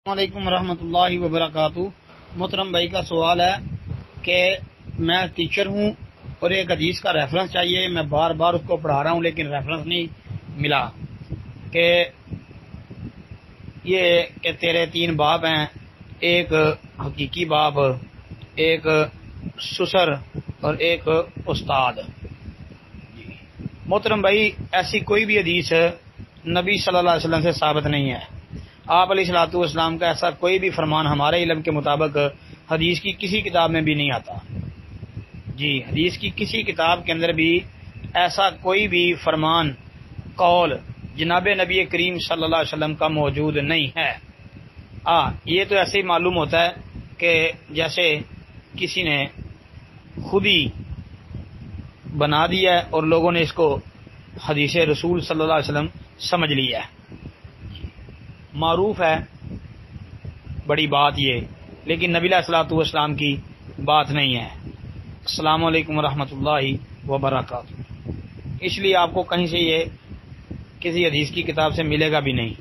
السلام علیکم ورحمۃ اللہ وبرکاتہ۔ محترم بھائی کا سوال ہے کہ میں ٹیچر ہوں اور ایک حدیث کا ریفرنس چاہیے، میں بار بار اس کو پڑھا رہا ہوں لیکن ریفرنس نہیں ملا کہ یہ کہ تیرے 3 باپ ہیں، ایک حقیقی باپ، ایک سسر اور ایک استاد۔ محترم بھائی، ایسی کوئی بھی حدیث نبی صلی اللہ علیہ وسلم سے ثابت نہیں ہے۔ آپ علیہ الصلوۃ والسلام کا ایسا کوئی بھی فرمان ہمارے علم کے مطابق حدیث کی کسی کتاب میں بھی نہیں آتا۔ حدیث کی کسی کتاب کے اندر بھی ایسا کوئی بھی فرمان، قول جناب نبی کریم صلی اللہ علیہ وسلم کا موجود نہیں ہے۔ یہ تو ایسے ہی معلوم ہوتا ہے کہ جیسے کسی نے خود ہی بنا دیا ہے اور لوگوں نے اس کو حدیث رسول صلی اللہ علیہ وسلم سمجھ لیا ہے۔ معروف ہے بڑی بات یہ، لیکن نبی علیہ الصلوۃ والسلام کی بات نہیں ہے۔ السلام علیکم ورحمۃ اللہ وبرکاتہ۔ اس لیے آپ کو کہیں سے یہ کسی حدیث کی کتاب سے ملے گا بھی نہیں۔